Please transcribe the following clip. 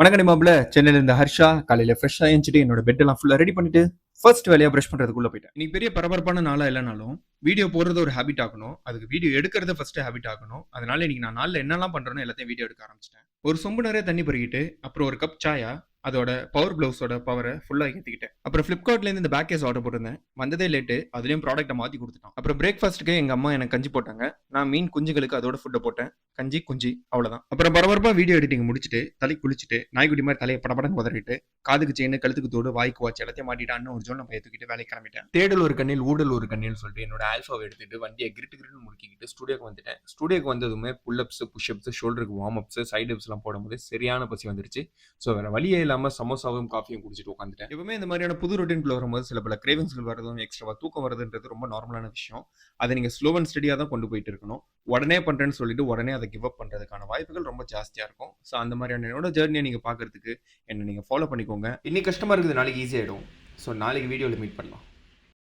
வணக்கம் மாப்பிள்ள. சென்னையில இருந்து ஹர்ஷா. காலையில ஃப்ரெஷ்ஷா எழுந்துட்டு என்னோட பெட் எல்லாம் ஃபுல்லா ரெடி பண்ணிட்டு ஃபர்ஸ்ட் வேலையா பிரஷ் பண்றதுக்குள்ள போயிட்டேன். இன்னைக்கு பெரிய பரபரப்பான நாளா இல்லைனாலும் வீடியோ போடுறது ஒரு ஹேபிட் ஆகணும். அதுக்கு வீடியோ எடுக்கிறது ஃபர்ஸ்ட் ஹேபிட் ஆகணும். அதனால இன்னைக்கு நான் நாள்ல என்னெல்லாம் பண்றேனோ எல்லாத்தையும் வீடியோ எடுக்க ஆரம்பிச்சிட்டேன். ஒரு சொம்பு நிறைய தண்ணி பருகிட்டு அப்புறம் ஒரு கப் சாயா அதோட பவர் ப்ளவுஸோட பவரை ஃபுல்லா ஏற்றிக்கிட்டேன். அப்புறம் ஃப்ளிப்கார்ட்லேருந்து இந்த பேக் கேஸ் ஆர்டர் போட்டிருந்தேன். வந்ததே லேட்டு, அதுலேயும் ப்ராடக்ட்டை மாற்றி கொடுத்துட்டான். அப்புறம் பிரேக்ஃபாஸ்ட்டுக்கு எங்கள் அம்மா எனக்கு கஞ்சி போட்டாங்க. நான் மீன் குஞ்சுகளுக்கு அதோட ஃபுட்டை போட்டேன். கஞ்சி குஞ்சு அவ்வளோதான். அப்புறம் பரபரப்பாக வீடியோ எடிட்டிங் முடிச்சுட்டு தலை குளிச்சுட்டு நாய்க்குட்டி மாதிரி தலையை படப்படன்னு உதறிட்டு காதுக்கு செயின் கழுத்துக்கு தோடு வாய்க்கு வாட்ச் எல்லாத்தையும் மாட்டிட்டான்னு ஒரு ஜோன் நம்ம ஏற்றுக்கிட்டு வேலை கிளம்பிட்டேன். தேடல் ஒரு கண்ணில் ஊடல் ஒரு கண்ணில்னு சொல்லிட்டு என்னோட ஆல்ஃபாவை எடுத்துட்டு வண்டியை கிரிட்டு முடிக்கிட்டு ஸ்டுடியோக்கு வந்துட்டேன். ஸ்டுடியோக்கு வந்ததுமே புல்லப்ஸ் புஷ்அப்ஸ் ஷோல்டருக்கு வார்ம் அப்ஸ் சைட் அப்ஸ்லாம் போடும்போது சரியான பசி வந்துருச்சு. ஸோ வேற வழியே இல்லாமல் சமோசாவும் காஃபியும் குடிச்சிட்டு உட்காந்துட்டேன். எப்பவுமே இந்த மாதிரியான புது ரொட்டீன்குள்ள வரும்போது சில பல கிரேவிங்ஸ்கள் வரதும் எக்ஸ்ட்ரா தூக்கம் வரதுன்றது ரொம்ப நார்மலான விஷயம். அதை நீங்க ஸ்லோ அண்ட் ஸ்டடியா தான் கொண்டு போயிட்டு இருக்கணும். உடனே பண்றேன்னு சொல்லிட்டு உடனே அதை கிவ் அப் பண்றதுக்கான வாய்ப்புகள் ரொம்ப ஜாஸ்தியா இருக்கும். ஸோ அந்த மாதிரியான என்னோட ஜேர்னியை நீங்க பாக்குறதுக்கு என்ன நீங்க ஃபாலோ பண்ணிக்கோங்க. இன்னைக்கு கஷ்டமா இருக்குது, நாளைக்கு ஈஸியாயிடும். ஸோ நாளைக்கு வீடியோவில் மீட் பண்ணலாம்.